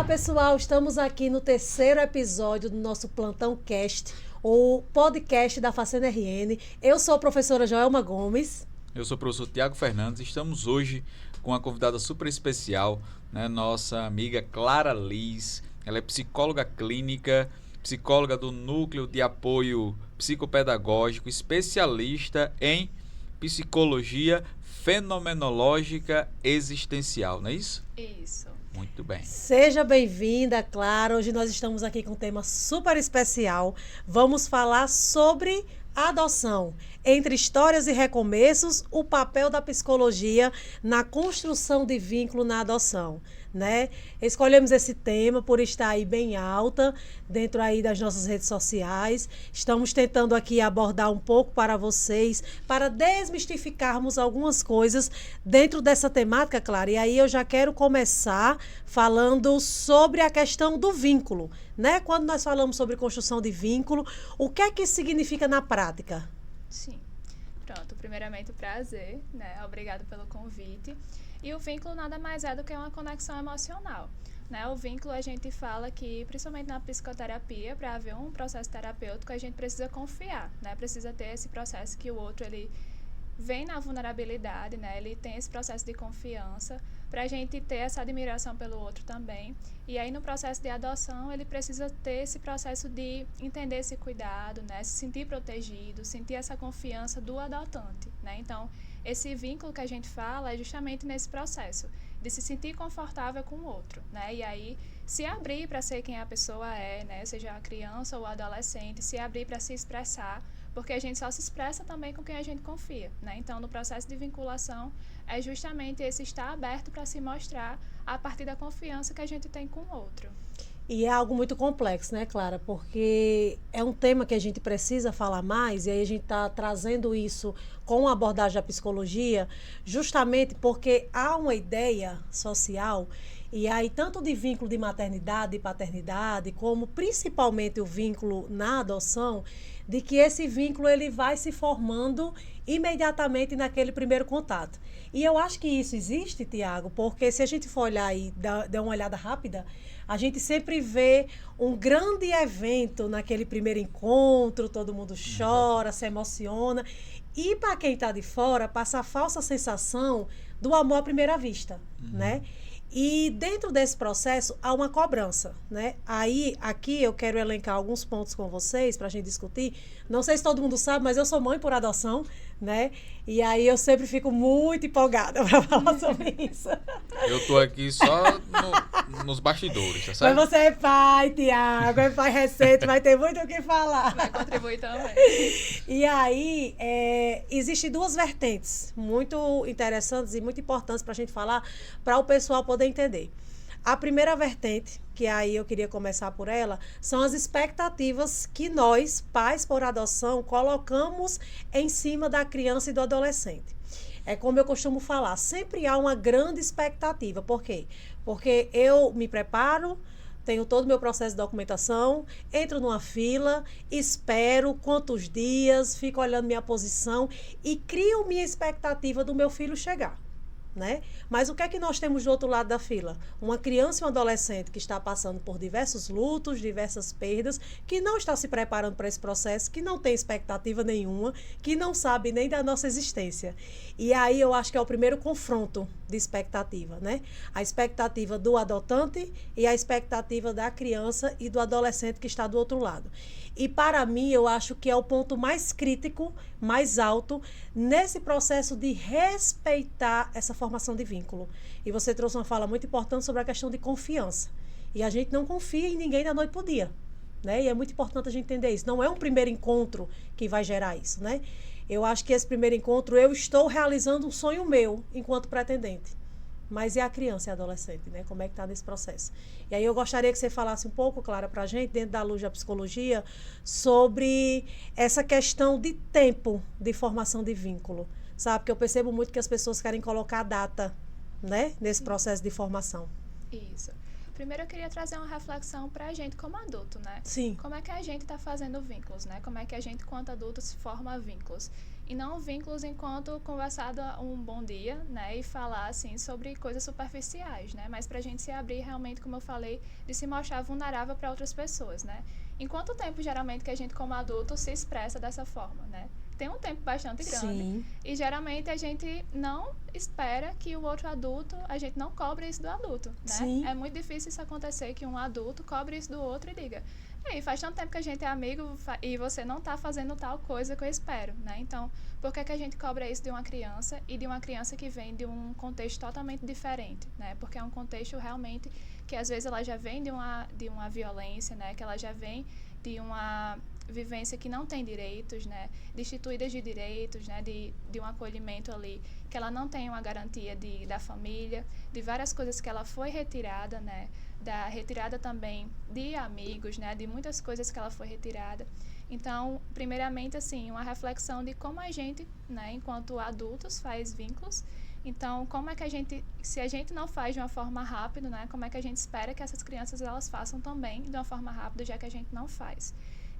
pessoal, estamos aqui no terceiro episódio do nosso Plantão Cast, o podcast da Facenda RN. Eu sou a professora Joelma Gomes. Eu sou o professor Tiago Fernandes. Estamos hoje com uma convidada super especial, né? Nossa amiga Clara Liz. Ela é psicóloga clínica, psicóloga do Núcleo de Apoio Psicopedagógico, especialista em psicologia fenomenológica existencial, não é isso? Isso. Muito bem. Seja bem-vinda, Clara. Hoje nós estamos aqui com um tema super especial. Vamos falar sobre a adoção. Entre histórias e recomeços, o papel da psicologia na construção de vínculo na adoção, né? Escolhemos esse tema por estar aí bem alta, dentro aí das nossas redes sociais. Estamos tentando aqui abordar um pouco para vocês, para desmistificarmos algumas coisas dentro dessa temática, Clara. E aí eu já quero começar falando sobre a questão do vínculo, né? Quando nós falamos sobre construção de vínculo, o que é que isso significa na prática? Sim. Pronto, primeiramente, prazer, né? Obrigado pelo convite. E o vínculo nada mais é do que uma conexão emocional, né? O vínculo, a gente fala que, principalmente na psicoterapia, para haver um processo terapêutico, a gente precisa confiar, né? Precisa ter esse processo que o outro, ele vem na vulnerabilidade, né? Ele tem esse processo de confiança para a gente ter essa admiração pelo outro também. E aí, no processo de adoção, ele precisa ter esse processo de entender esse cuidado, né? Se sentir protegido, sentir essa confiança do adotante, né? Então, esse vínculo que a gente fala é justamente nesse processo de se sentir confortável com o outro, né? E aí, se abrir para ser quem a pessoa é, né? Seja a criança ou adolescente, se abrir para se expressar, porque a gente só se expressa também com quem a gente confia, né? Então, no processo de vinculação, é justamente esse estar aberto para se mostrar a partir da confiança que a gente tem com o outro. E é algo muito complexo, né, Clara? Porque é um tema que a gente precisa falar mais, e aí a gente está trazendo isso com a abordagem da psicologia, justamente porque há uma ideia social, e aí tanto de vínculo de maternidade e paternidade, como principalmente o vínculo na adoção, de que esse vínculo ele vai se formando imediatamente naquele primeiro contato. E eu acho que isso existe, Tiago, porque se a gente for olhar e dar uma olhada rápida, a gente sempre vê um grande evento naquele primeiro encontro, todo mundo chora, se emociona. E para quem está de fora, passa a falsa sensação do amor à primeira vista, né? E dentro desse processo há uma cobrança, né? Aí, aqui eu quero elencar alguns pontos com vocês para a gente discutir. Não sei se todo mundo sabe, mas eu sou mãe por adoção, né? E aí eu sempre fico muito empolgada para falar sobre isso. Eu tô aqui só nos bastidores, tá certo? Mas você é pai, Tiago, é pai recente, vai ter muito o que falar. Vai contribuir também. E aí, existem duas vertentes muito interessantes e muito importantes para a gente falar, para o pessoal poder entender. A primeira vertente, que aí eu queria começar por ela, são as expectativas que nós, pais por adoção, colocamos em cima da criança e do adolescente. É como eu costumo falar, sempre há uma grande expectativa. Por quê? Porque eu me preparo, tenho todo o meu processo de documentação, entro numa fila, espero quantos dias, fico olhando minha posição e crio minha expectativa do meu filho chegar, né? Mas o que é que nós temos do outro lado da fila? Uma criança e um adolescente que está passando por diversos lutos, diversas perdas, que não está se preparando para esse processo, que não tem expectativa nenhuma, que não sabe nem da nossa existência. E aí eu acho que é o primeiro confronto de expectativa, né? A expectativa do adotante e a expectativa da criança e do adolescente que está do outro lado. E para mim, eu acho que é o ponto mais crítico, mais alto, nesse processo de respeitar essa formação de vínculo. E você trouxe uma fala muito importante sobre a questão de confiança. E a gente não confia em ninguém da noite para o dia, né? E é muito importante a gente entender isso. Não é um primeiro encontro que vai gerar isso, né? Eu acho que esse primeiro encontro, eu estou realizando um sonho meu enquanto pretendente. Mas e a criança e a adolescente, né? Como é que está nesse processo? E aí eu gostaria que você falasse um pouco, Clara, para a gente, dentro da luz da psicologia, sobre essa questão de tempo de formação de vínculo, sabe? Porque eu percebo muito que as pessoas querem colocar data, né? Nesse processo de formação. Isso. Primeiro eu queria trazer uma reflexão para a gente como adulto, né? Sim. Como é que a gente está fazendo vínculos, né? Como é que a gente, enquanto adulto, se forma vínculos. E não vínculos enquanto conversado um bom dia, né? E falar, assim, sobre coisas superficiais, né? Mas para a gente se abrir realmente, como eu falei, de se mostrar vulnerável para outras pessoas, né? Em quanto tempo, geralmente, que a gente, como adulto, se expressa dessa forma, né? Tem um tempo bastante grande. Sim. E geralmente a gente não espera que o outro adulto, a gente não cobre isso do adulto, né? Sim. É muito difícil isso acontecer, que um adulto cobre isso do outro e diga: ei, faz tanto tempo que a gente é amigo e você não está fazendo tal coisa que eu espero, né? Então, por que a gente cobra isso de uma criança e de uma criança que vem de um contexto totalmente diferente, né? Porque é um contexto realmente que às vezes ela já vem de uma violência, né? Que ela já vem de uma vivência que não tem direitos, né, destituídas de direitos, né, de um acolhimento ali, que ela não tem uma garantia da família, de várias coisas que ela foi retirada, né, retirada também de amigos, né, de muitas coisas que ela foi retirada. Então, primeiramente, assim, uma reflexão de como a gente, né, enquanto adultos, faz vínculos. Então, como é que se a gente não faz de uma forma rápida, né, como é que a gente espera que essas crianças elas façam também de uma forma rápida, já que a gente não faz.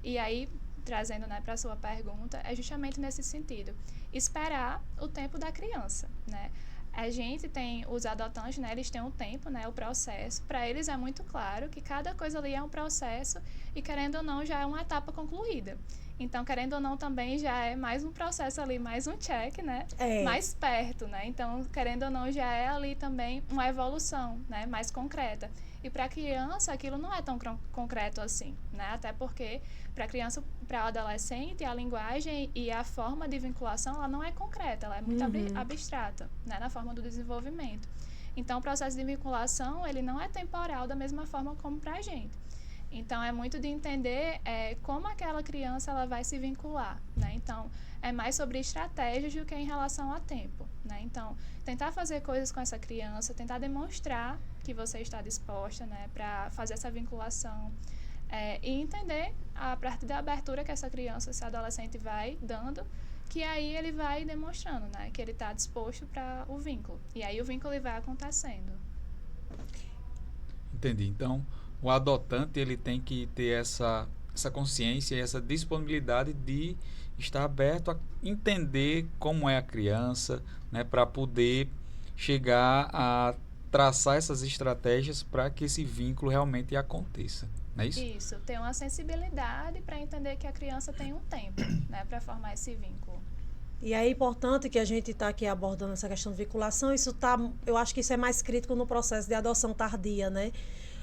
E aí, trazendo, né, para a sua pergunta, é justamente nesse sentido. Esperar o tempo da criança, né? A gente tem, os adotantes, né, eles têm um tempo, né, o processo. Para eles é muito claro que cada coisa ali é um processo e, querendo ou não, já é uma etapa concluída. Então, querendo ou não, também já é mais um processo ali, mais um check, né? Mais perto, né? Então, querendo ou não, já é ali também uma evolução, né, mais concreta. E para a criança, aquilo não é tão concreto assim, né? Até porque para a criança, para o adolescente, a linguagem e a forma de vinculação, ela não é concreta, ela é muito abstrata, né? Na forma do desenvolvimento. Então, o processo de vinculação, ele não é temporal da mesma forma como para a gente. Então, é muito de entender como aquela criança ela vai se vincular, né? Então, é mais sobre estratégias do que em relação a tempo, né? Então, tentar fazer coisas com essa criança, tentar demonstrar que você está disposta, né, para fazer essa vinculação e entender, a partir da abertura que essa criança, esse adolescente vai dando, que aí ele vai demonstrando, né, que ele está disposto para o vínculo. E aí o vínculo ele vai acontecendo. Entendi. Então, o adotante ele tem que ter essa consciência e essa disponibilidade de estar aberto a entender como é a criança, né, para poder chegar a traçar essas estratégias para que esse vínculo realmente aconteça. Não é isso? Isso, ter uma sensibilidade para entender que a criança tem um tempo, né, para formar esse vínculo. E é importante que a gente está aqui abordando essa questão de vinculação. Eu acho que isso é mais crítico no processo de adoção tardia, né?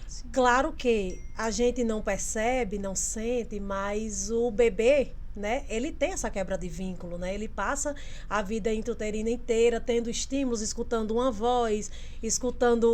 Sim. Claro que a gente não percebe, não sente, mas o bebê, né, ele tem essa quebra de vínculo, né? Ele passa a vida intrauterina inteira tendo estímulos, escutando uma voz, escutando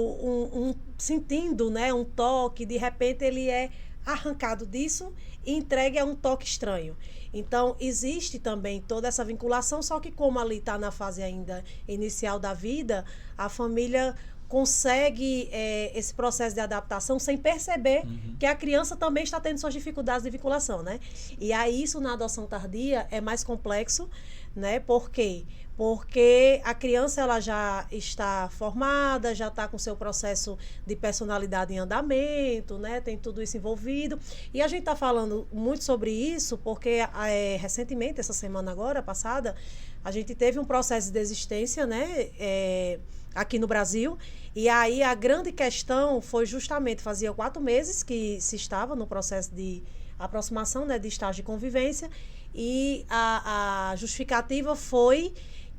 sentindo, né, um toque. De repente ele é arrancado disso e entregue a um toque estranho. Então, existe também toda essa vinculação, só que como ali está na fase ainda inicial da vida, a família consegue esse processo de adaptação sem perceber que a criança também está tendo suas dificuldades de vinculação, né? E aí isso na adoção tardia é mais complexo, né? Por quê? Porque a criança ela já está formada, já está com seu processo de personalidade em andamento, né? Tem tudo isso envolvido. E a gente está falando muito sobre isso porque recentemente, essa semana agora, passada, a gente teve um processo de desistência, né? Aqui no Brasil. E aí a grande questão foi justamente, fazia 4 meses que se estava no processo de aproximação, né, de estágio de convivência, e a justificativa foi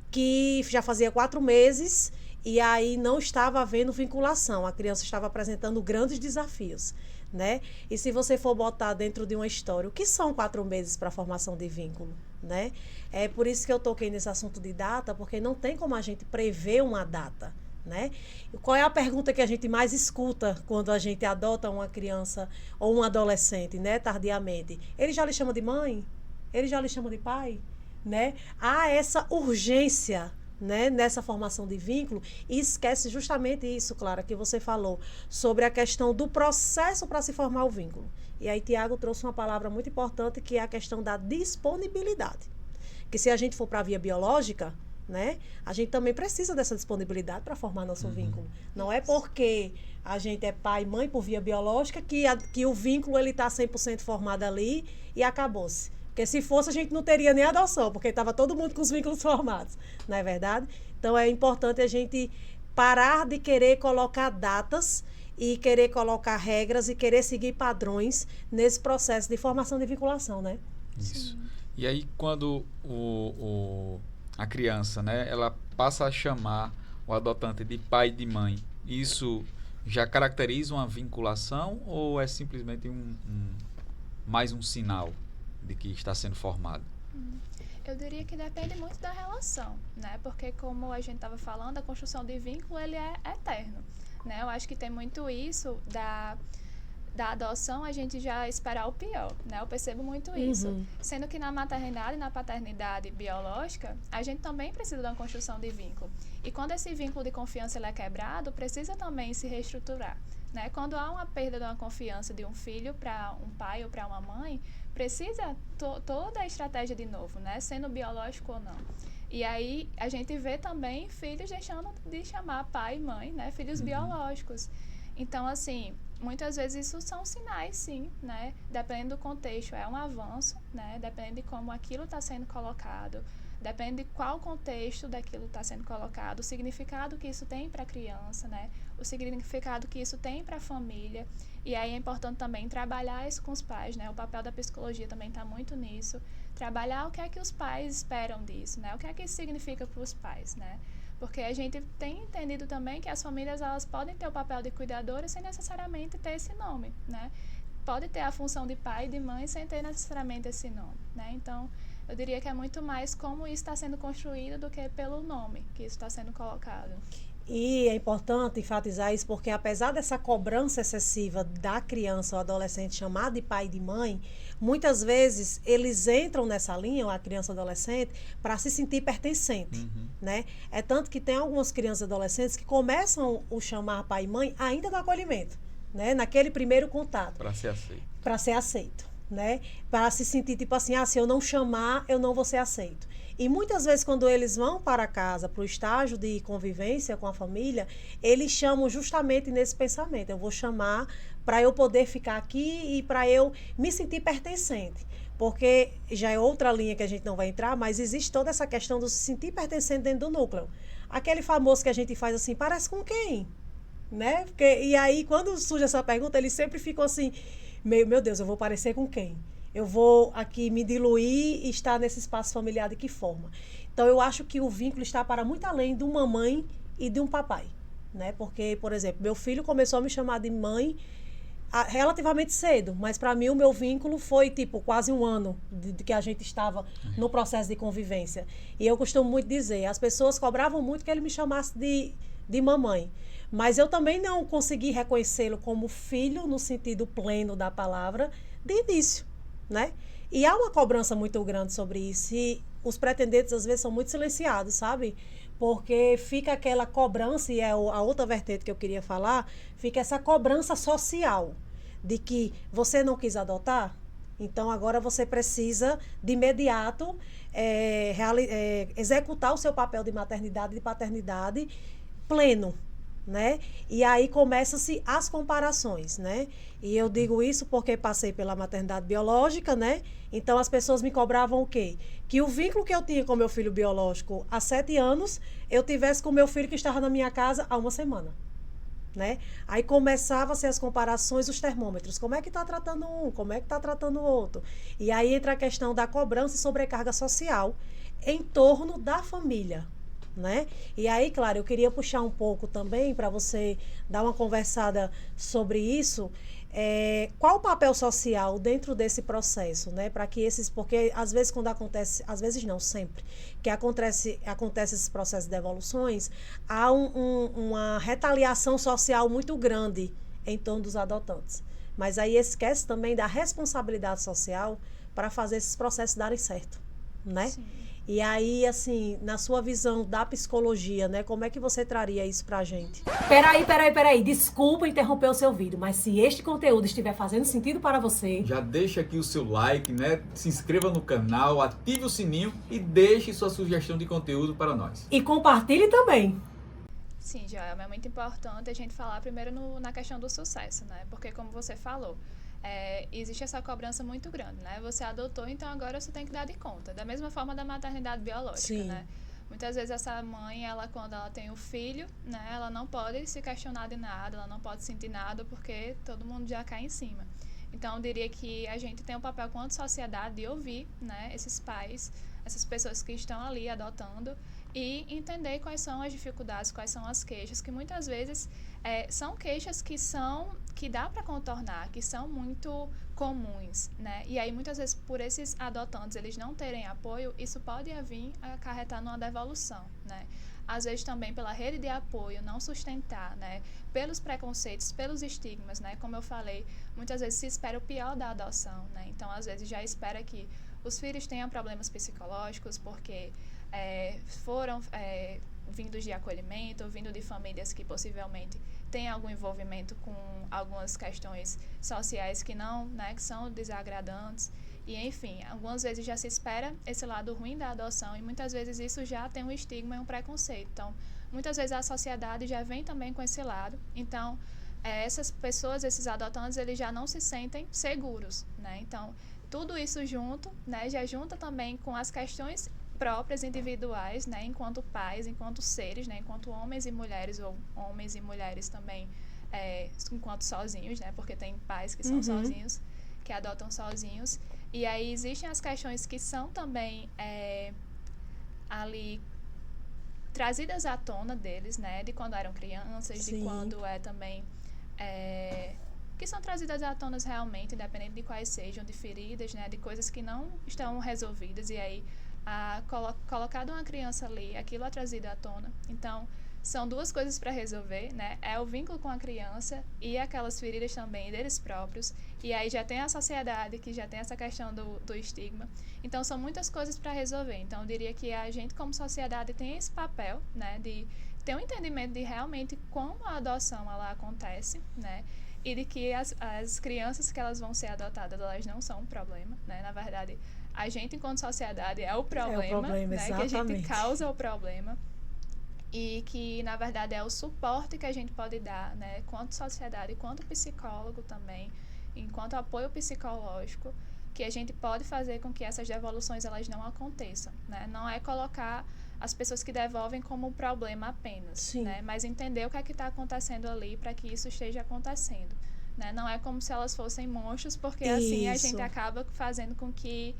que já fazia 4 meses e aí não estava havendo vinculação, a criança estava apresentando grandes desafios, né? E se você for botar dentro de uma história, o que são 4 meses para a formação de vínculo, né? É por isso que eu toquei nesse assunto de data, porque não tem como a gente prever uma data, né? E qual é a pergunta que a gente mais escuta quando a gente adota uma criança ou um adolescente, né, tardiamente? Ele já lhe chama de mãe? Ele já lhe chama de pai? Né? Há essa urgência, né, nessa formação de vínculo, e esquece justamente isso, Clara, que você falou, sobre a questão do processo para se formar o vínculo. E aí Tiago trouxe uma palavra muito importante, que é a questão da disponibilidade. Que se a gente for para a via biológica, né? A gente também precisa dessa disponibilidade para formar nosso vínculo. Não é porque a gente é pai e mãe por via biológica que o vínculo ele está 100% formado ali e acabou-se. Porque se fosse, a gente não teria nem adoção, porque estava todo mundo com os vínculos formados, não é verdade? Então, é importante a gente parar de querer colocar datas e querer colocar regras e querer seguir padrões nesse processo de formação de vinculação, né? Isso. E aí, quando a criança, né, ela passa a chamar o adotante de pai e de mãe, isso já caracteriza uma vinculação ou é simplesmente mais um sinal de que está sendo formado? Eu diria que depende muito da relação, né? Porque como a gente estava falando, a construção de vínculo ele é eterno, né? Eu acho que tem muito isso da adoção, a gente já esperar o pior, né? Eu percebo muito isso. Sendo que na maternidade e na paternidade biológica, a gente também precisa de uma construção de vínculo. E quando esse vínculo de confiança ele é quebrado, precisa também se reestruturar, né? Quando há uma perda de uma confiança de um filho para um pai ou para uma mãe, precisa toda a estratégia de novo, né? Sendo biológico ou não. E aí a gente vê também filhos deixando de chamar pai e mãe, né? Filhos biológicos. Então, assim, muitas vezes isso são sinais, sim, né? Dependendo do contexto, é um avanço, né? Depende de como aquilo está sendo colocado, depende de qual contexto daquilo está sendo colocado, o significado que isso tem para a criança, né? O significado que isso tem para a família. E aí é importante também trabalhar isso com os pais, né? O papel da psicologia também está muito nisso. Trabalhar o que é que os pais esperam disso, né? O que é que isso significa para os pais, né? Porque a gente tem entendido também que as famílias elas podem ter o papel de cuidadora sem necessariamente ter esse nome, né? Pode ter a função de pai e de mãe sem ter necessariamente esse nome, né? Então, eu diria que é muito mais como isso está sendo construído do que pelo nome que isso está sendo colocado. E é importante enfatizar isso porque, apesar dessa cobrança excessiva da criança ou adolescente chamar de pai e de mãe, muitas vezes eles entram nessa linha, a criança ou adolescente, para se sentir pertencente, né? É tanto que tem algumas crianças e adolescentes que começam o chamar pai e mãe ainda no acolhimento, né? Naquele primeiro contato. Para ser aceito. Para ser aceito, né? Para se sentir tipo assim, se eu não chamar, eu não vou ser aceito. E muitas vezes, quando eles vão para casa, para o estágio de convivência com a família, eles chamam justamente nesse pensamento. Eu vou chamar para eu poder ficar aqui e para eu me sentir pertencente. Porque já é outra linha que a gente não vai entrar, mas existe toda essa questão do se sentir pertencente dentro do núcleo. Aquele famoso que a gente faz assim, parece com quem? Né? E aí, quando surge essa pergunta, eles sempre ficam assim, meu Deus, eu vou parecer com quem? Eu vou aqui me diluir e estar nesse espaço familiar de que forma? Então, eu acho que o vínculo está para muito além de uma mãe e de um papai, né? Porque, por exemplo, meu filho começou a me chamar de mãe relativamente cedo, mas para mim o meu vínculo foi tipo quase um ano de que a gente estava no processo de convivência. E eu costumo muito dizer, as pessoas cobravam muito que ele me chamasse de mamãe, mas eu também não consegui reconhecê-lo como filho no sentido pleno da palavra de início, né? E há uma cobrança muito grande sobre isso e os pretendentes às vezes são muito silenciados, sabe? Porque fica aquela cobrança, e é a outra vertente que eu queria falar, fica essa cobrança social de que você não quis adotar, então agora você precisa de imediato executar o seu papel de maternidade e de paternidade pleno, né? E aí começam-se as comparações, né? E eu digo isso porque passei pela maternidade biológica, né? Então as pessoas me cobravam o quê? Que o vínculo que eu tinha com meu filho biológico há 7 anos, eu tivesse com meu filho que estava na minha casa há 1 semana, né? Aí começavam-se as comparações, os termômetros. Como é que está tratando um? Como é que está tratando o outro? E aí entra a questão da cobrança e sobrecarga social em torno da família, né? E aí, claro, eu queria puxar um pouco também para você dar uma conversada sobre isso. Qual o papel social dentro desse processo, né? Para que porque às vezes quando acontece, às vezes não, sempre, que acontece esses processos de evoluções, há uma retaliação social muito grande em torno dos adotantes. Mas aí esquece também da responsabilidade social para fazer esses processos darem certo, né? Sim. E aí, assim, na sua visão da psicologia, né? Como é que você traria isso pra gente? Peraí. Desculpa interromper o seu vídeo, mas se este conteúdo estiver fazendo sentido para você... Já deixa aqui o seu like, né? Se inscreva no canal, ative o sininho e deixe sua sugestão de conteúdo para nós. E compartilhe também. Sim, Joelma, é muito importante a gente falar primeiro na questão do sucesso, né? Porque, como você falou, existe essa cobrança muito grande, né? Você adotou, então agora você tem que dar de conta. Da mesma forma da maternidade biológica, Sim. né? Muitas vezes essa mãe, quando ela tem o filho, né? Ela não pode se questionar de nada, ela não pode sentir nada, porque todo mundo já cai em cima. Então, eu diria que a gente tem um papel quanto sociedade de ouvir, né? Esses pais, essas pessoas que estão ali adotando, e entender quais são as dificuldades, quais são as queixas, que muitas vezes são queixas que dá para contornar, que são muito comuns, né? E aí, muitas vezes, por esses adotantes eles não terem apoio, isso pode vir a acarretar numa devolução, né? Às vezes também pela rede de apoio não sustentar, né? Pelos preconceitos, pelos estigmas, né? Como eu falei, muitas vezes se espera o pior da adoção, né? Então, às vezes, já espera que os filhos tenham problemas psicológicos porque foram vindos de acolhimento, vindo de famílias que possivelmente têm algum envolvimento com algumas questões sociais que não, né, que são desagradantes. E, enfim, algumas vezes já se espera esse lado ruim da adoção e muitas vezes isso já tem um estigma e um preconceito. Então, muitas vezes a sociedade já vem também com esse lado. Então, essas pessoas, esses adotantes, eles já não se sentem seguros, né? Então, tudo isso junto, né, já junta também com as questões próprias, individuais, né, enquanto pais, enquanto seres, né, enquanto homens e mulheres, ou homens e mulheres também, enquanto sozinhos, né, porque tem pais que são sozinhos, que adotam sozinhos. E aí existem as questões que são também ali trazidas à tona deles, né, de quando eram crianças, Sim. de quando também... que são trazidas à tona realmente, independente de quais sejam, de feridas, né, de coisas que não estão resolvidas, e aí colocado uma criança ali, aquilo é trazido à tona. Então, são duas coisas para resolver, né? É o vínculo com a criança e aquelas feridas também deles próprios. E aí já tem a sociedade, que já tem essa questão do estigma. Então, são muitas coisas para resolver. Então, eu diria que a gente, como sociedade, tem esse papel, né? De ter um entendimento de realmente como a adoção ela acontece, né? E de que as crianças que elas vão ser adotadas, elas não são um problema, né? Na verdade, a gente, enquanto sociedade, é o problema, né? Que a gente causa o problema. E que, na verdade, é o suporte que a gente pode dar, né? Quanto sociedade, quanto psicólogo também, enquanto apoio psicológico, que a gente pode fazer com que essas devoluções elas não aconteçam, né? Não é colocar as pessoas que devolvem como um problema apenas, né? Mas entender o que é que está acontecendo ali para que isso esteja acontecendo, né? Não é como se elas fossem monstros, porque assim a gente acaba fazendo com que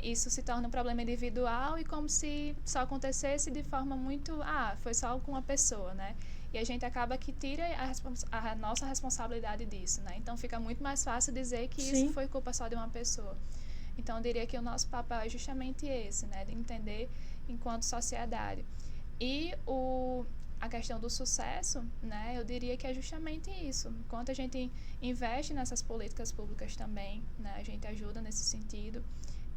isso se torne um problema individual e como se só acontecesse de forma muito... foi só com uma pessoa, né? E a gente acaba que tira a nossa responsabilidade disso, né? Então, fica muito mais fácil dizer que isso foi culpa só de uma pessoa. Então, eu diria que o nosso papel é justamente esse, né? De entender enquanto sociedade. E a questão do sucesso, né? Eu diria que é justamente isso. Enquanto a gente investe nessas políticas públicas também, né? A gente ajuda nesse sentido.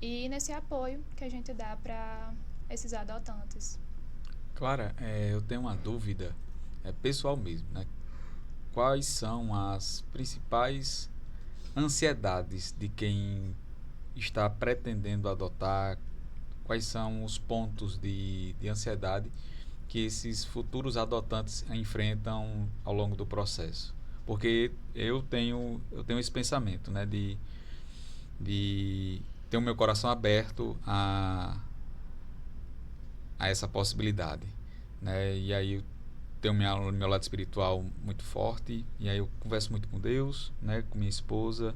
E nesse apoio que a gente dá para esses adotantes. Clara, eu tenho uma dúvida, pessoal mesmo, né? Quais são as principais ansiedades de quem está pretendendo adotar? Quais são os pontos de ansiedade que esses futuros adotantes enfrentam ao longo do processo? Porque eu tenho esse pensamento, né? De ter o meu coração aberto a essa possibilidade, né? E aí eu tenho meu lado espiritual muito forte, e aí eu converso muito com Deus, né? Com minha esposa,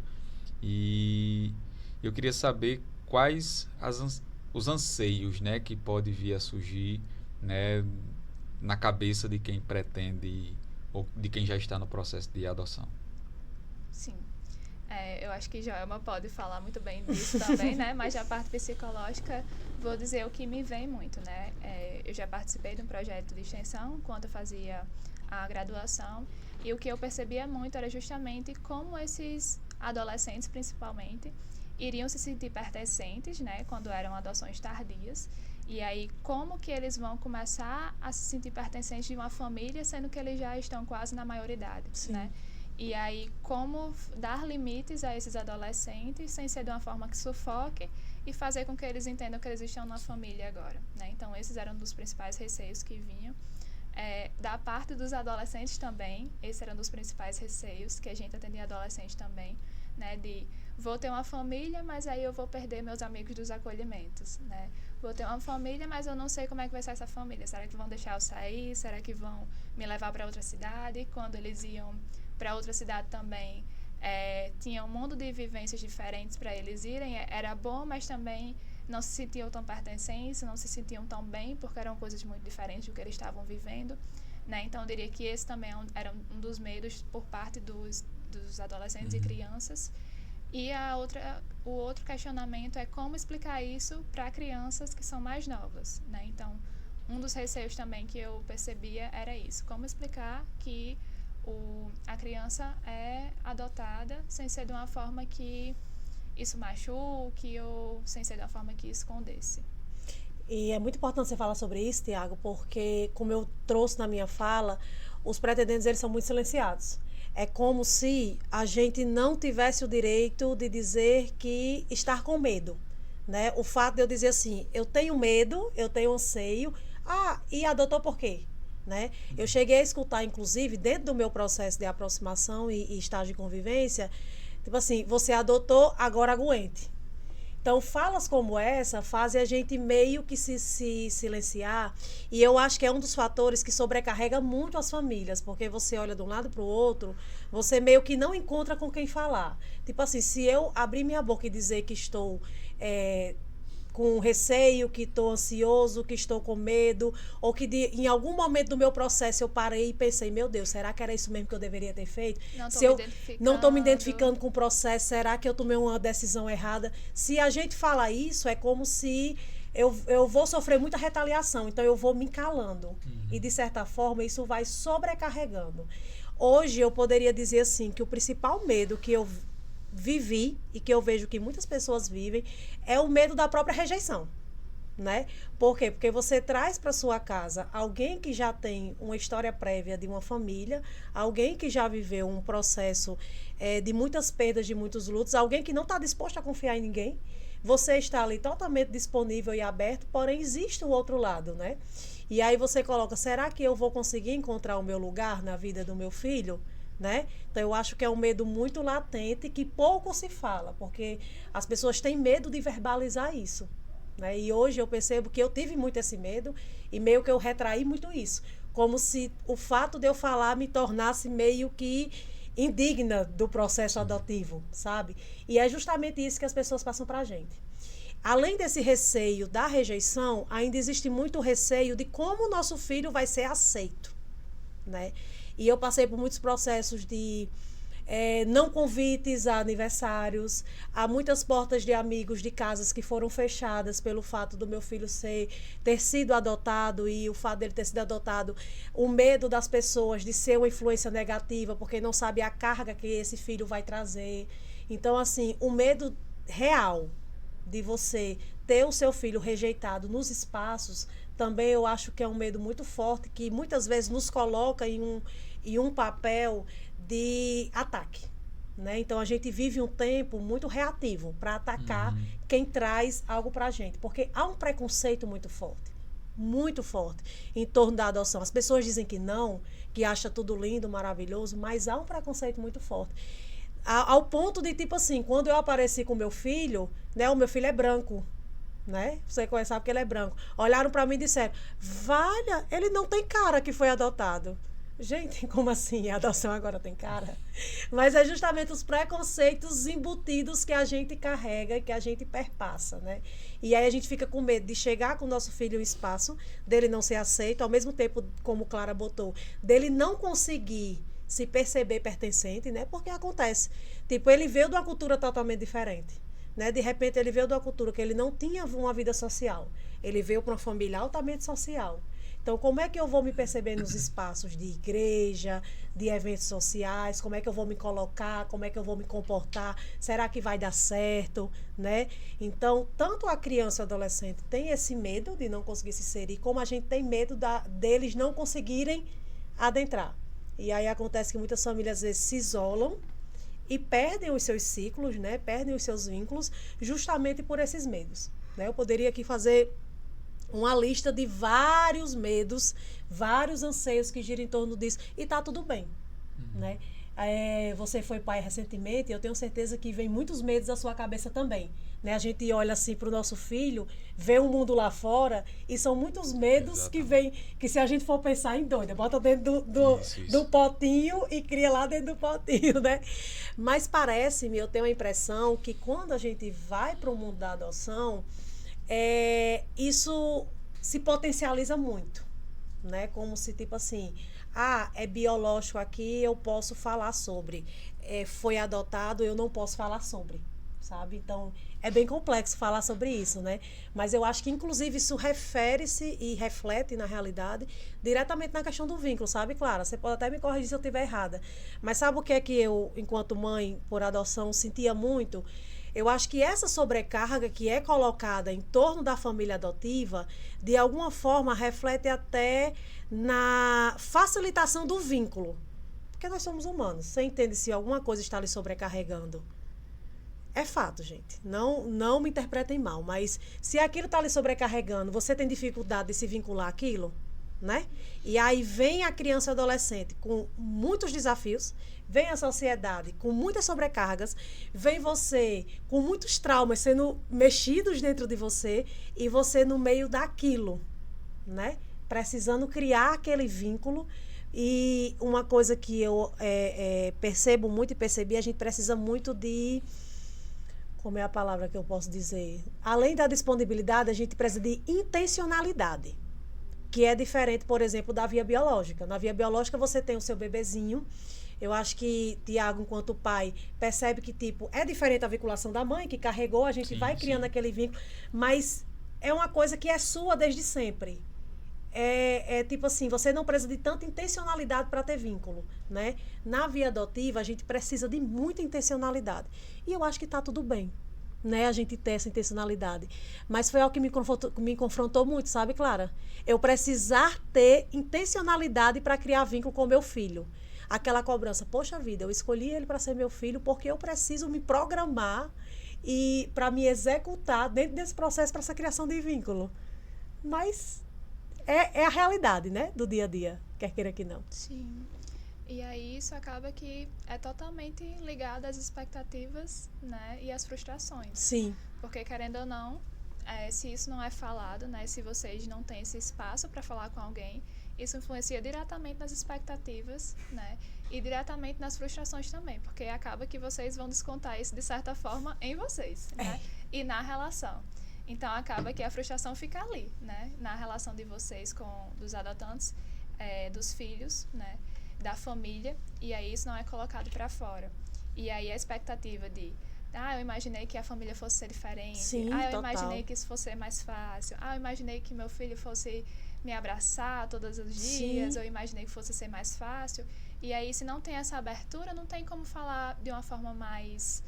e eu queria saber quais os anseios, né? Que pode vir a surgir, né? Na cabeça de quem pretende ou de quem já está no processo de adoção. Sim. Eu acho que Joelma pode falar muito bem disso também, né? Mas a parte psicológica, vou dizer o que me vem muito, né? Eu já participei de um projeto de extensão enquanto eu fazia a graduação, e o que eu percebia muito era justamente como esses adolescentes, principalmente, iriam se sentir pertencentes, né, quando eram adoções tardias. E aí, como que eles vão começar a se sentir pertencentes de uma família, sendo que eles já estão quase na maioridade, né? E aí, como dar limites a esses adolescentes sem ser de uma forma que sufoque e fazer com que eles entendam que eles estão na família agora, né? Então, esses eram um dos principais receios que vinham. Da parte dos adolescentes também, esse era um dos principais receios, que a gente atendia adolescente também, né? De vou ter uma família, mas aí eu vou perder meus amigos dos acolhimentos, né? Vou ter uma família, mas eu não sei como é que vai ser essa família. Será que vão deixar eu sair? Será que vão me levar para outra cidade? Quando eles iam para outra cidade também, tinha um mundo de vivências diferentes para eles irem. Era bom, mas também não se sentiam tão pertencentes, não se sentiam tão bem, porque eram coisas muito diferentes do que eles estavam vivendo, né? Então, eu diria que esse também era um dos medos por parte dos adolescentes e crianças. E o outro questionamento é como explicar isso para crianças que são mais novas, né? Então, um dos receios também que eu percebia era isso. Como explicar que a criança é adotada sem ser de uma forma que isso machuque ou sem ser de uma forma que escondesse. E é muito importante você falar sobre isso, Tiago, porque, como eu trouxe na minha fala, os pretendentes, eles são muito silenciados. É como se a gente não tivesse o direito de dizer que estar com medo, né? O fato de eu dizer assim, eu tenho medo, eu tenho anseio, e adotou por quê? Né? Eu cheguei a escutar, inclusive, dentro do meu processo de aproximação e estágio de convivência, tipo assim, você adotou, agora aguente. Então, falas como essa fazem a gente meio que se silenciar, e eu acho que é um dos fatores que sobrecarrega muito as famílias, porque você olha de um lado para o outro, você meio que não encontra com quem falar. Tipo assim, se eu abrir minha boca e dizer que estou com receio, que estou ansioso, que estou com medo, ou que em algum momento do meu processo eu parei e pensei, meu Deus, será que era isso mesmo que eu deveria ter feito? Se eu não estou me identificando com o processo, será que eu tomei uma decisão errada? Se a gente fala isso, é como se eu vou sofrer muita retaliação, então eu vou me calando. E, de certa forma, isso vai sobrecarregando. Hoje, eu poderia dizer assim, que o principal medo que eu vivi e que eu vejo que muitas pessoas vivem é o medo da própria rejeição, né? Por quê? Porque você traz para sua casa alguém que já tem uma história prévia de uma família, alguém que já viveu um processo de muitas perdas, de muitos lutos, alguém que não está disposto a confiar em ninguém. Você está ali totalmente disponível e aberto, porém existe o outro lado, né? E aí você coloca, será que eu vou conseguir encontrar o meu lugar na vida do meu filho? Né? Então, eu acho que é um medo muito latente que pouco se fala, porque as pessoas têm medo de verbalizar isso, né? E hoje eu percebo que eu tive muito esse medo e meio que eu retraí muito isso, como se o fato de eu falar me tornasse meio que indigna do processo adotivo, sabe? E é justamente isso que as pessoas passam pra gente. Além desse receio da rejeição, ainda existe muito receio de como o nosso filho vai ser aceito, né? E eu passei por muitos processos de não convites a aniversários, há muitas portas de amigos de casas que foram fechadas pelo fato do meu filho ter sido adotado, e o fato dele ter sido adotado, o medo das pessoas de ser uma influência negativa, porque não sabe a carga que esse filho vai trazer. Então, assim, o medo real de você ter o seu filho rejeitado nos espaços, também eu acho que é um medo muito forte, que muitas vezes nos coloca em um papel de ataque, né? Então, a gente vive um tempo muito reativo para atacar quem traz algo para a gente, porque há um preconceito muito forte em torno da adoção. As pessoas dizem que não, que acham tudo lindo, maravilhoso, mas há um preconceito muito forte. Ao ponto de, tipo assim, quando eu apareci com meu filho, né, o meu filho é branco, né? Você sabe que ele é branco. Olharam para mim e disseram, valha, ele não tem cara que foi adotado. Gente, como assim? A adoção agora tem cara? Mas é justamente os preconceitos embutidos que a gente carrega e que a gente perpassa, né? E aí a gente fica com medo de chegar com o nosso filho em espaço, dele não ser aceito, ao mesmo tempo, como Clara botou, dele não conseguir se perceber pertencente, né? Porque acontece. Tipo, ele veio de uma cultura totalmente diferente, né? De repente, ele veio de uma cultura que ele não tinha uma vida social. Ele veio para uma família altamente social. Então, como é que eu vou me perceber nos espaços de igreja, de eventos sociais? Como é que eu vou me colocar? Como é que eu vou me comportar? Será que vai dar certo, né? Então, tanto a criança e o adolescente tem esse medo de não conseguir se inserir, como a gente tem medo deles não conseguirem adentrar. E aí acontece que muitas famílias, às vezes, se isolam e perdem os seus ciclos, né? Perdem os seus vínculos, justamente por esses medos, né? Eu poderia aqui fazer uma lista de vários medos, vários anseios que giram em torno disso. E tá tudo bem, né? Você foi pai recentemente, eu tenho certeza que vem muitos medos à sua cabeça também, né? A gente olha assim para o nosso filho, vê o mundo lá fora, e são muitos medos Exatamente. que vêm, que se a gente for pensar em doida, bota dentro do potinho e cria lá dentro do potinho, né? Mas parece-me, eu tenho a impressão que quando a gente vai para o mundo da adoção, isso se potencializa muito, né? Como se, tipo assim, é biológico aqui, eu posso falar sobre. Foi adotado, eu não posso falar sobre, sabe? Então, é bem complexo falar sobre isso, né? Mas eu acho que, inclusive, isso refere-se e reflete, na realidade, diretamente na questão do vínculo, sabe, Clara? Você pode até me corrigir se eu estiver errada. Mas sabe o que é que eu, enquanto mãe por adoção, sentia muito? Eu acho que essa sobrecarga que é colocada em torno da família adotiva, de alguma forma, reflete até na facilitação do vínculo. Porque nós somos humanos. Você entende se alguma coisa está lhe sobrecarregando? É fato, gente. Não me interpretem mal, mas se aquilo está lhe sobrecarregando, você tem dificuldade de se vincular àquilo, né? E aí vem a criança e o adolescente com muitos desafios, vem a sociedade com muitas sobrecargas, vem você com muitos traumas sendo mexidos dentro de você e você no meio daquilo, né? Precisando criar aquele vínculo. E uma coisa que eu percebo muito e percebi, a gente precisa muito de... Como é a palavra que eu posso dizer? Além da disponibilidade, a gente precisa de intencionalidade, que é diferente, por exemplo, da via biológica. Na via biológica, você tem o seu bebezinho. Eu acho que Tiago, enquanto pai, percebe que, tipo, é diferente a vinculação da mãe, que carregou, a gente vai criando aquele vínculo, mas é uma coisa que é sua desde sempre. Tipo assim, você não precisa de tanta intencionalidade para ter vínculo, né? Na via adotiva, a gente precisa de muita intencionalidade. E eu acho que está tudo bem, né? A gente ter essa intencionalidade. Mas foi algo que me confrontou muito, sabe, Clara? Eu precisar ter intencionalidade para criar vínculo com meu filho. Aquela cobrança, poxa vida, eu escolhi ele para ser meu filho porque eu preciso me programar e para me executar dentro desse processo para essa criação de vínculo. Mas é a realidade, né? Do dia a dia, quer queira que não. Sim. E aí isso acaba que é totalmente ligado às expectativas, né? E às frustrações. Sim. Porque, querendo ou não, se isso não é falado, né? Se vocês não têm esse espaço para falar com alguém, isso influencia diretamente nas expectativas, né? E diretamente nas frustrações também, porque acaba que vocês vão descontar isso, de certa forma, em vocês, né? E na relação. Então, acaba que a frustração fica ali, né? Na relação de vocês dos adotantes, dos filhos, né? Da família, e aí isso não é colocado para fora. E aí a expectativa de... eu imaginei que a família fosse ser diferente. Sim, eu total. imaginei que isso fosse ser mais fácil. Eu imaginei que meu filho fosse me abraçar todos os dias. Sim. Eu imaginei que fosse ser mais fácil. E aí, se não tem essa abertura, não tem como falar de uma forma mais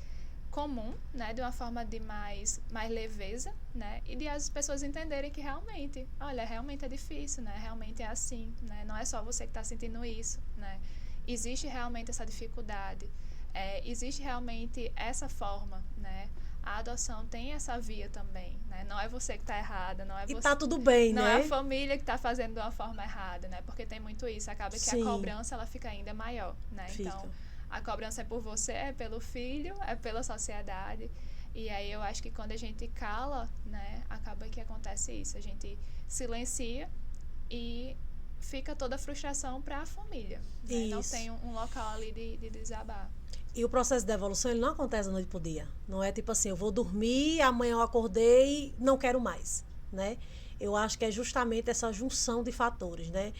comum, né? De uma forma de mais leveza, né? E de as pessoas entenderem que realmente, olha, realmente é difícil, né? Realmente é assim, né? Não é só você que está sentindo isso, né? Existe realmente essa dificuldade. Existe realmente essa forma, né? A adoção tem essa via também, né? Não é você que está errada, não é você... E tá tudo bem, não né? é a família que está fazendo de uma forma errada, né? Porque tem muito isso. Acaba que Sim. a cobrança, ela fica ainda maior, né? Fica. Então, a cobrança é por você, é pelo filho, é pela sociedade. E aí eu acho que quando a gente cala, né? Acaba que acontece isso. A gente silencia e fica toda a frustração para a família, né? Não tem um local ali de desabar. E o processo de evolução, ele não acontece da noite pro dia. Não é tipo assim, eu vou dormir, amanhã eu acordei, não quero mais, né? Eu acho que é justamente essa junção de fatores, né?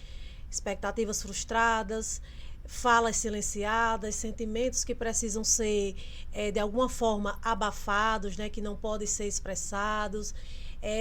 Expectativas frustradas, falas silenciadas, sentimentos que precisam ser, de alguma forma, abafados, né? Que não podem ser expressados.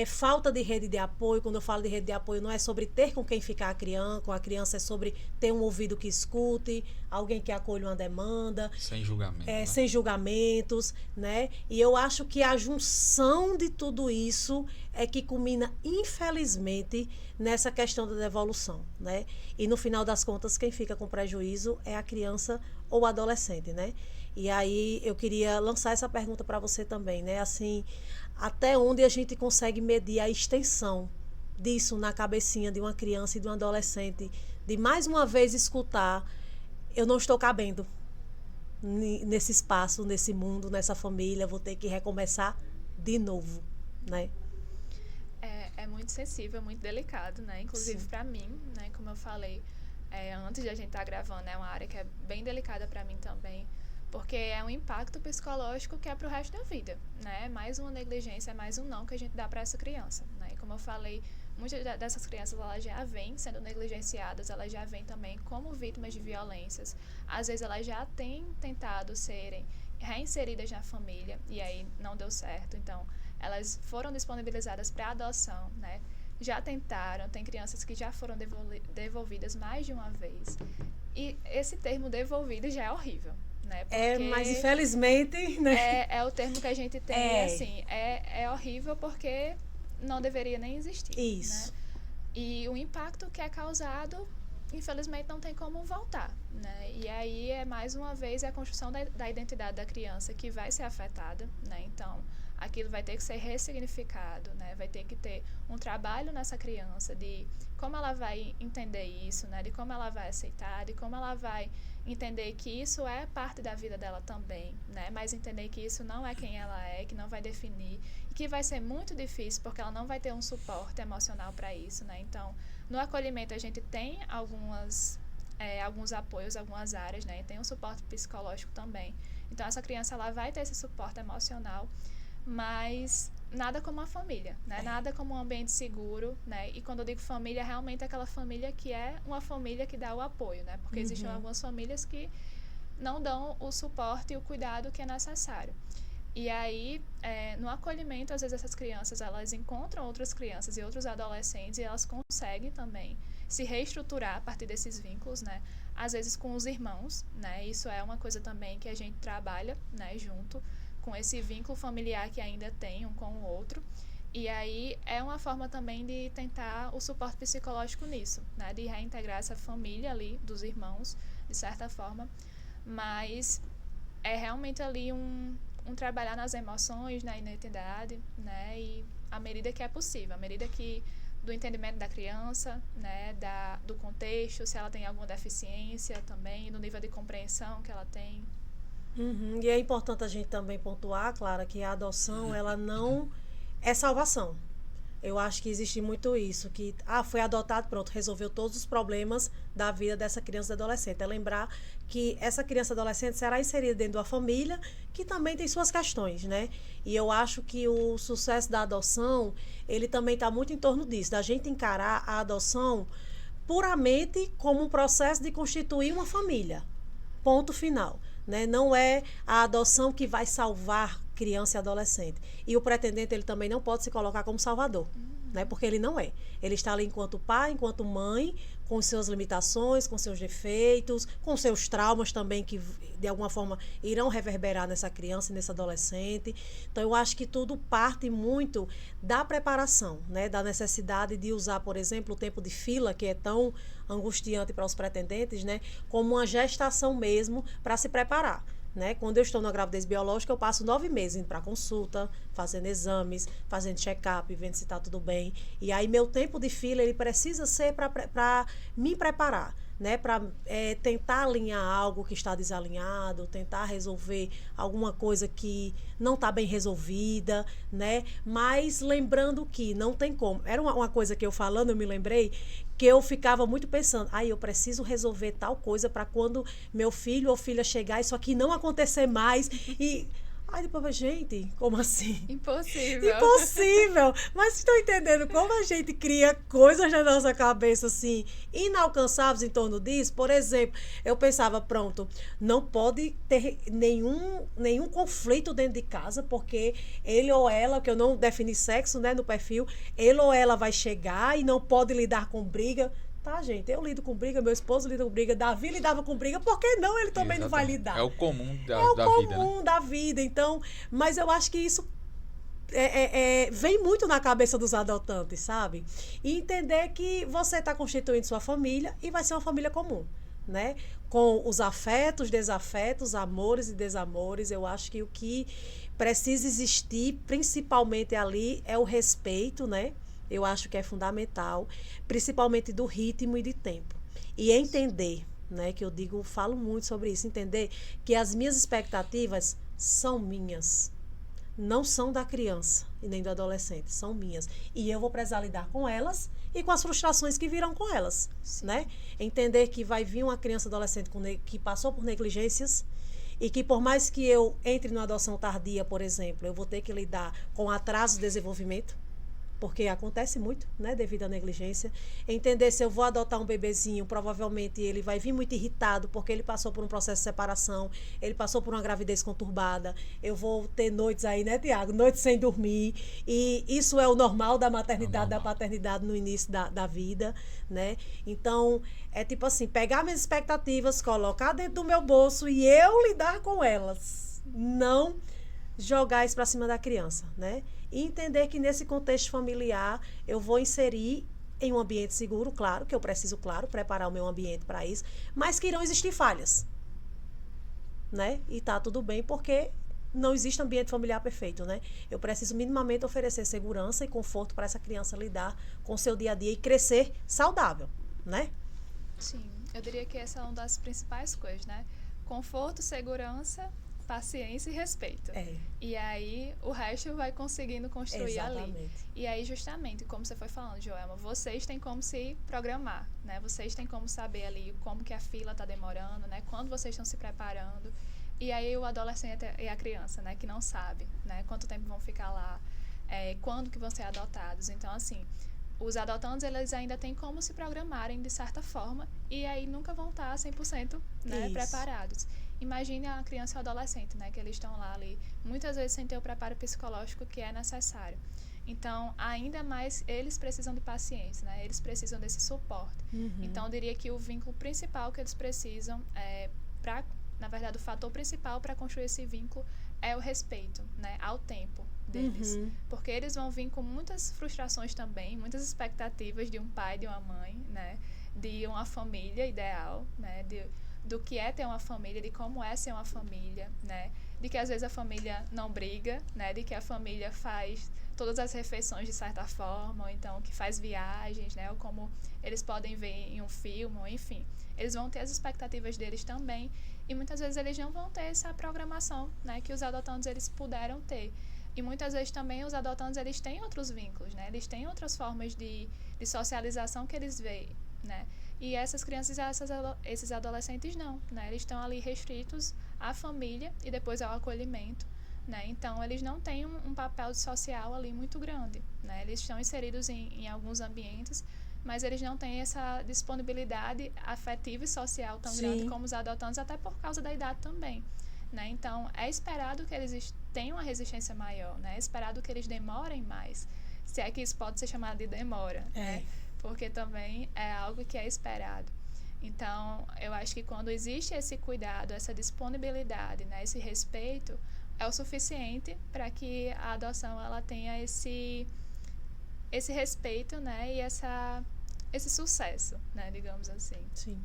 falta de rede de apoio. Quando eu falo de rede de apoio, não é sobre ter com quem ficar com a criança, é sobre ter um ouvido que escute, alguém que acolha uma demanda. Sem julgamento. Né? Sem julgamentos, né? E eu acho que a junção de tudo isso é que culmina, infelizmente, nessa questão da devolução, né? E no final das contas, quem fica com prejuízo é a criança ou o adolescente, né? E aí eu queria lançar essa pergunta para você também, né? Assim, até onde a gente consegue medir a extensão disso na cabecinha de uma criança e de um adolescente, de mais uma vez escutar, eu não estou cabendo nesse espaço, nesse mundo, nessa família, vou ter que recomeçar de novo, né? É muito sensível, muito delicado, né? Inclusive para mim, né? Como eu falei, antes de a gente estar gravando, é uma área que é bem delicada para mim também, porque é um impacto psicológico que é para o resto da vida, né? Mais uma negligência, mais um não que a gente dá para essa criança, né? E como eu falei, muitas dessas crianças, elas já vêm sendo negligenciadas, elas já vêm também como vítimas de violências. Às vezes elas já têm tentado serem reinseridas na família e aí não deu certo. Então, elas foram disponibilizadas para adoção, né? Já tentaram, tem crianças que já foram devolvidas mais de uma vez. E esse termo devolvido já é horrível, né? Mas infelizmente, né? É o termo que a gente tem, assim, é horrível porque não deveria nem existir. Isso. Né? E o impacto que é causado, infelizmente, não tem como voltar, né? E aí é mais uma vez a construção da identidade da criança que vai ser afetada, né? Então, aquilo vai ter que ser ressignificado, né? Vai ter que ter um trabalho nessa criança de como ela vai entender isso, né? De como ela vai aceitar, de como ela vai entender que isso é parte da vida dela também, né? Mas entender que isso não é quem ela é, que não vai definir e que vai ser muito difícil porque ela não vai ter um suporte emocional para isso, né? Então, no acolhimento a gente tem alguns apoios, algumas áreas, né? E tem um suporte psicológico também. Então, essa criança ela vai ter esse suporte emocional, mas nada como a família, né? Nada como um ambiente seguro, né? E quando eu digo família, realmente é aquela família que é uma família que dá o apoio, né? Porque existem algumas famílias que não dão o suporte e o cuidado que é necessário. E aí, no acolhimento, às vezes essas crianças, elas encontram outras crianças e outros adolescentes e elas conseguem também se reestruturar a partir desses vínculos, né? Às vezes com os irmãos, né? Isso é uma coisa também que a gente trabalha, né? Junto com esse vínculo familiar que ainda tem um com o outro. E aí é uma forma também de tentar o suporte psicológico nisso, né? De reintegrar essa família ali dos irmãos, de certa forma. Mas é realmente ali um trabalhar nas emoções, na identidade, né? E à medida que é possível, à medida que do entendimento da criança, né? Do contexto, se ela tem alguma deficiência também, do nível de compreensão que ela tem. E é importante a gente também pontuar, Clara, que a adoção, ela não é salvação. Eu acho que existe muito isso, que foi adotado, pronto, resolveu todos os problemas da vida dessa criança e adolescente. É lembrar que essa criança e adolescente será inserida dentro de uma família que também tem suas questões, né? E eu acho que o sucesso da adoção, ele também está muito em torno disso, da gente encarar a adoção puramente como um processo de constituir uma família. Ponto final. Né? Não é a adoção que vai salvar criança e adolescente. E o pretendente, ele também não pode se colocar como salvador, né? Porque ele não é. Ele está ali enquanto pai, enquanto mãe, com suas limitações, com seus defeitos, com seus traumas também que, de alguma forma, irão reverberar nessa criança e nesse adolescente. Então, eu acho que tudo parte muito da preparação, né? Da necessidade de usar, por exemplo, o tempo de fila, que é tão angustiante para os pretendentes, né? Como uma gestação mesmo para se preparar. Né? Quando eu estou na gravidez biológica, eu passo 9 meses indo para consulta, fazendo exames, fazendo check-up, vendo se está tudo bem. E aí, meu tempo de fila, ele precisa ser para me preparar, né? Para tentar alinhar algo que está desalinhado, tentar resolver alguma coisa que não está bem resolvida, né? Mas lembrando que não tem como. Era uma coisa que eu falando, eu me lembrei, que eu ficava muito pensando, eu preciso resolver tal coisa para quando meu filho ou filha chegar, isso aqui não acontecer mais. E Aí depois, gente, como assim? Impossível. Impossível! Mas vocês estão entendendo como a gente cria coisas na nossa cabeça, assim, inalcançáveis em torno disso? Por exemplo, eu pensava, pronto, não pode ter nenhum conflito dentro de casa, porque ele ou ela, que eu não defini sexo, né, no perfil, ele ou ela vai chegar e não pode lidar com briga. Tá, gente, eu lido com briga, meu esposo lida com briga, Davi lidava com briga, por que não ele também não vai Exatamente. lidar? É o comum É o da vida, né? comum da vida, então, mas eu acho que isso vem muito na cabeça dos adotantes, sabe? E entender que você está constituindo sua família e vai ser uma família comum, né? Com os afetos, desafetos, amores e desamores. Eu acho que o que precisa existir, principalmente ali, é o respeito, né? Eu acho que é fundamental, principalmente do ritmo e de tempo. E entender, né? Que eu digo, falo muito sobre isso, entender que as minhas expectativas são minhas. Não são da criança e nem do adolescente, são minhas. E eu vou precisar lidar com elas e com as frustrações que virão com elas, né? Entender que vai vir uma criança adolescente que passou por negligências e que por mais que eu entre numa adoção tardia, por exemplo, eu vou ter que lidar com atraso de desenvolvimento, porque acontece muito, né, devido à negligência. Entender se eu vou adotar um bebezinho, provavelmente ele vai vir muito irritado, porque ele passou por um processo de separação, ele passou por uma gravidez conturbada. Eu vou ter noites aí, né, Tiago? Noites sem dormir. E isso é o normal da maternidade, da paternidade no início da vida, né? Então, é tipo assim, pegar minhas expectativas, colocar dentro do meu bolso e eu lidar com elas. Não jogar isso para cima da criança, né? E entender que nesse contexto familiar eu vou inserir em um ambiente seguro, claro, que eu preciso, claro, preparar o meu ambiente para isso, mas que irão existir falhas, né? E tá tudo bem porque não existe ambiente familiar perfeito, né? Eu preciso minimamente oferecer segurança e conforto para essa criança lidar com o seu dia a dia e crescer saudável, né? Sim, eu diria que essa é uma das principais coisas, né? Conforto, segurança, paciência e respeito. E aí o resto vai conseguindo construir ali. E aí justamente, como você foi falando, Joelma, vocês têm como se programar, né? Vocês têm como saber ali como que a fila está demorando, né? Quando vocês estão se preparando. E aí o adolescente e a criança, né? Que não sabe, né? Quanto tempo vão ficar lá, quando que vão ser adotados. Então, assim, os adotantes, eles ainda têm como se programarem de certa forma e aí nunca vão estar 100%, né, preparados. Imagine a criança e o adolescente, né, que eles estão lá ali, muitas vezes sem ter o preparo psicológico que é necessário. Então, ainda mais, eles precisam de paciência, né, eles precisam desse suporte. Então, eu diria que o vínculo principal que eles precisam, na verdade, o fator principal para construir esse vínculo é o respeito, né, ao tempo deles. Porque eles vão vir com muitas frustrações também, muitas expectativas de um pai, de uma mãe, né, de uma família ideal, né, do que é ter uma família, de como é ser uma família, né? De que às vezes a família não briga, né? De que a família faz todas as refeições de certa forma, ou então que faz viagens, né? Ou como eles podem ver em um filme, ou enfim. Eles vão ter as expectativas deles também e muitas vezes eles não vão ter essa programação, né? Que os adotantes eles puderam ter. E muitas vezes também os adotantes eles têm outros vínculos, né? Eles têm outras formas de socialização que eles veem, né? E essas crianças e esses adolescentes não, né? Eles estão ali restritos à família e depois ao acolhimento, né? Então, eles não têm um papel social ali muito grande, né? Eles estão inseridos em alguns ambientes, mas eles não têm essa disponibilidade afetiva e social tão grande como os adotantes, até por causa da idade também, né? Então, é esperado que eles tenham uma resistência maior, né? É esperado que eles demorem mais, se é que isso pode ser chamado de demora, né? Porque também é algo que é esperado. Então, eu acho que quando existe esse cuidado, essa disponibilidade, né, esse respeito, é o suficiente para que a adoção ela tenha esse respeito, né, e esse sucesso, né, digamos assim. Sim.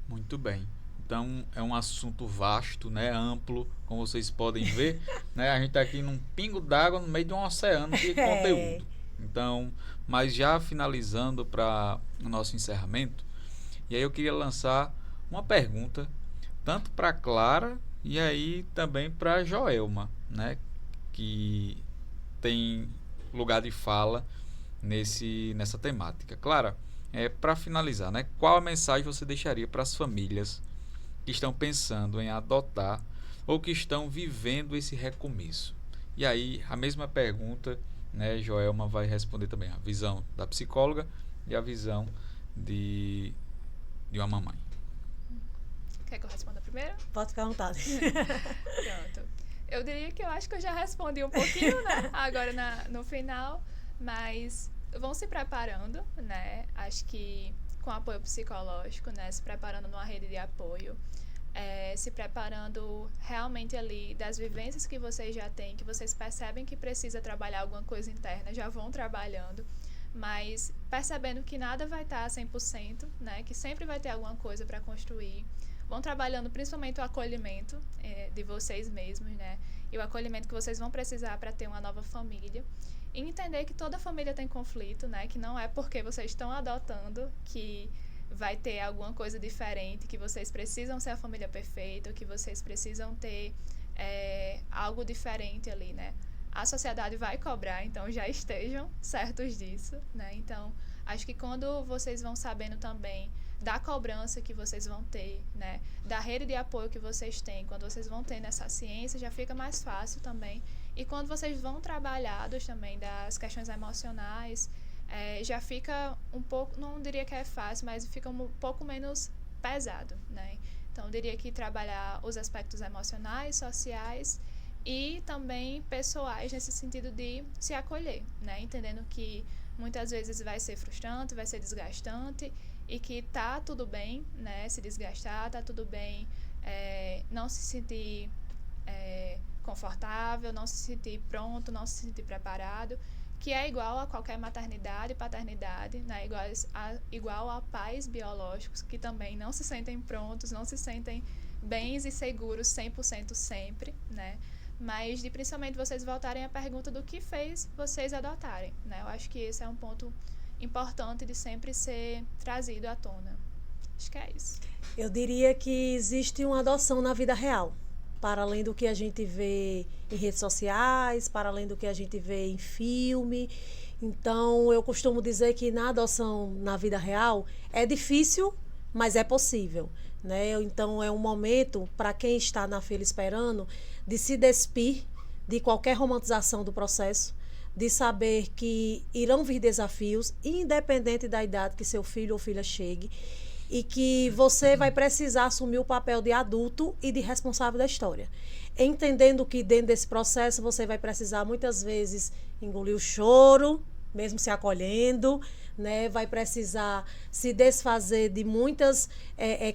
Muito bem. Então, é um assunto vasto, né, amplo, como vocês podem ver. Né, a gente está aqui num pingo d'água no meio de um oceano de conteúdo. Então, mas já finalizando para o nosso encerramento, e aí eu queria lançar uma pergunta, tanto para Clara e aí também para Joelma, né, que tem lugar de fala nessa temática. Clara, para finalizar, né, qual a mensagem você deixaria para as famílias que estão pensando em adotar ou que estão vivendo esse recomeço. E aí, a mesma pergunta, né, Joelma vai responder também, a visão da psicóloga e a visão de uma mamãe. Quer que eu responda primeiro? Pode ficar à vontade. Pronto. Eu diria que eu acho que eu já respondi um pouquinho, né? Agora no final, mas vão se preparando, né? Acho que com apoio psicológico, né? Se preparando numa rede de apoio, se preparando realmente ali das vivências que vocês já têm, que vocês percebem que precisa trabalhar alguma coisa interna, já vão trabalhando, mas percebendo que nada vai estar 100%, né? Que sempre vai ter alguma coisa para construir. Vão trabalhando principalmente o acolhimento de vocês mesmos, né? E o acolhimento que vocês vão precisar para ter uma nova família. E entender que toda família tem conflito, né? Que não é porque vocês estão adotando que vai ter alguma coisa diferente, que vocês precisam ser a família perfeita, que vocês precisam ter algo diferente ali, né? A sociedade vai cobrar, então já estejam certos disso, né? Então, acho que quando vocês vão sabendo também da cobrança que vocês vão ter, né? Da rede de apoio que vocês têm, quando vocês vão ter nessa ciência, já fica mais fácil também. E quando vocês vão trabalhados também das questões emocionais, já fica um pouco, não diria que é fácil, mas fica um pouco menos pesado, né? Então, eu diria que trabalhar os aspectos emocionais, sociais e também pessoais, nesse sentido de se acolher, né? Entendendo que muitas vezes vai ser frustrante, vai ser desgastante e que tá tudo bem, né? Se desgastar, tá tudo bem não se sentir confortável, não se sentir pronto, não se sentir preparado, que é igual a qualquer maternidade e paternidade, né? Igual a pais biológicos que também não se sentem prontos, não se sentem bens e seguros 100% sempre, né? Mas de principalmente vocês voltarem à pergunta do que fez vocês adotarem, né? Eu acho que esse é um ponto importante de sempre ser trazido à tona. Acho que é isso. Eu diria que existe uma adoção na vida real, para além do que a gente vê em redes sociais, para além do que a gente vê em filme. Então, eu costumo dizer que na adoção na vida real é difícil, mas é possível, né? Então, é um momento para quem está na fila esperando de se despir de qualquer romantização do processo, de saber que irão vir desafios, independente da idade que seu filho ou filha chegue, e que você vai precisar assumir o papel de adulto e de responsável da história. Entendendo que dentro desse processo você vai precisar muitas vezes engolir o choro, mesmo se acolhendo, né? Vai precisar se desfazer de muitas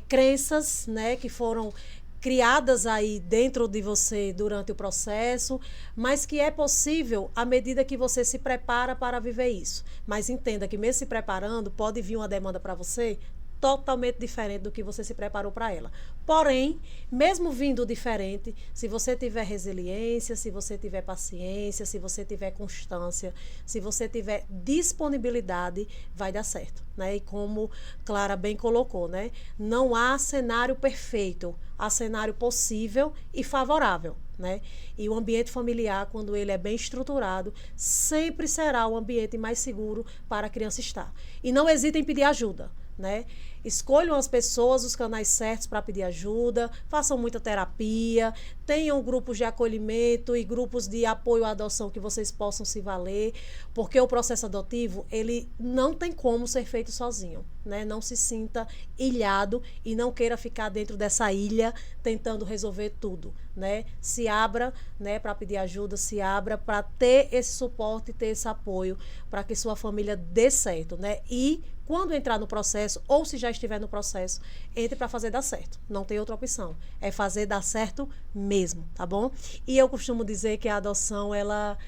crenças, né? Que foram criadas aí dentro de você durante o processo, mas que é possível à medida que você se prepara para viver isso. Mas entenda que mesmo se preparando, pode vir uma demanda para você totalmente diferente do que você se preparou para ela. Porém, mesmo vindo diferente, se você tiver resiliência, se você tiver paciência, se você tiver constância, se você tiver disponibilidade, vai dar certo, né? E como Clara bem colocou, né? Não há cenário perfeito, há cenário possível e favorável, né? E o ambiente familiar, quando ele é bem estruturado, sempre será o ambiente mais seguro para a criança estar. E não hesitem em pedir ajuda, né? Escolham as pessoas, os canais certos para pedir ajuda, façam muita terapia, tenham grupos de acolhimento e grupos de apoio à adoção que vocês possam se valer, porque o processo adotivo, ele não tem como ser feito sozinho, né? Não se sinta ilhado e não queira ficar dentro dessa ilha tentando resolver tudo, né? Se abra, né, para pedir ajuda, se abra para ter esse suporte, ter esse apoio para que sua família dê certo, né? E quando entrar no processo, ou se já estiver no processo, entre para fazer dar certo. Não tem outra opção. É fazer dar certo mesmo, tá bom? E eu costumo dizer que a adoção, ela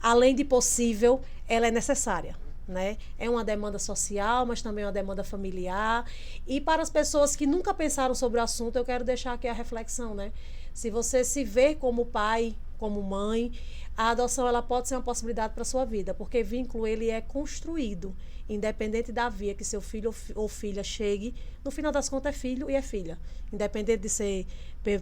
além de possível, ela é necessária, né? É uma demanda social, mas também é uma demanda familiar. E para as pessoas que nunca pensaram sobre o assunto, eu quero deixar aqui a reflexão, né? Se você se vê como pai, como mãe, a adoção ela pode ser uma possibilidade para a sua vida, porque vínculo ele é construído, independente da via que seu filho ou filha chegue, no final das contas é filho e é filha, independente de ser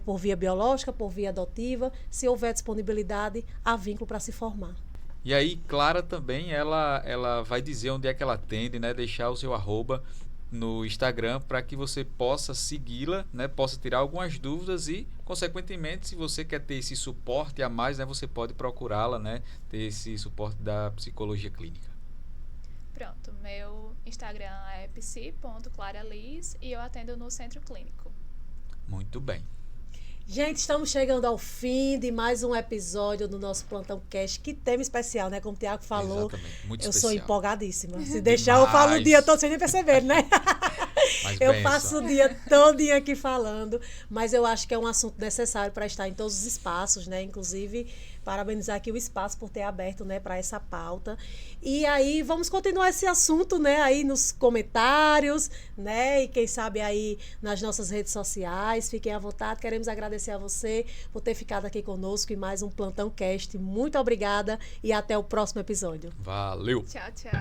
por via biológica, por via adotiva, se houver disponibilidade, há vínculo para se formar. E aí, Clara também, ela vai dizer onde é que ela atende, né? Deixar o seu arroba no Instagram para que você possa segui-la, né, possa tirar algumas dúvidas e, consequentemente, se você quer ter esse suporte a mais, né, você pode procurá-la, né, ter esse suporte da psicologia clínica. Pronto, meu Instagram é psi.claraliz e eu atendo no Centro Clínico. Muito bem. Gente, estamos chegando ao fim de mais um episódio do nosso Plantão Cast. Que tema especial, né? Como o Tiago falou. Exatamente, muito eu especial. sou empolgadíssima. Se deixar, eu falo o dia todo sem nem perceber, né? Mas Eu benção. passo o dia todinho aqui falando, mas eu acho que é um assunto necessário para estar em todos os espaços, né? Inclusive, parabenizar aqui o espaço por ter aberto, né, para essa pauta. E aí, vamos continuar esse assunto, né, aí nos comentários, né? E quem sabe aí nas nossas redes sociais. Fiquem à vontade. Queremos agradecer a você por ter ficado aqui conosco em mais um Plantão Cast. Muito obrigada e até o próximo episódio. Valeu! Tchau, tchau.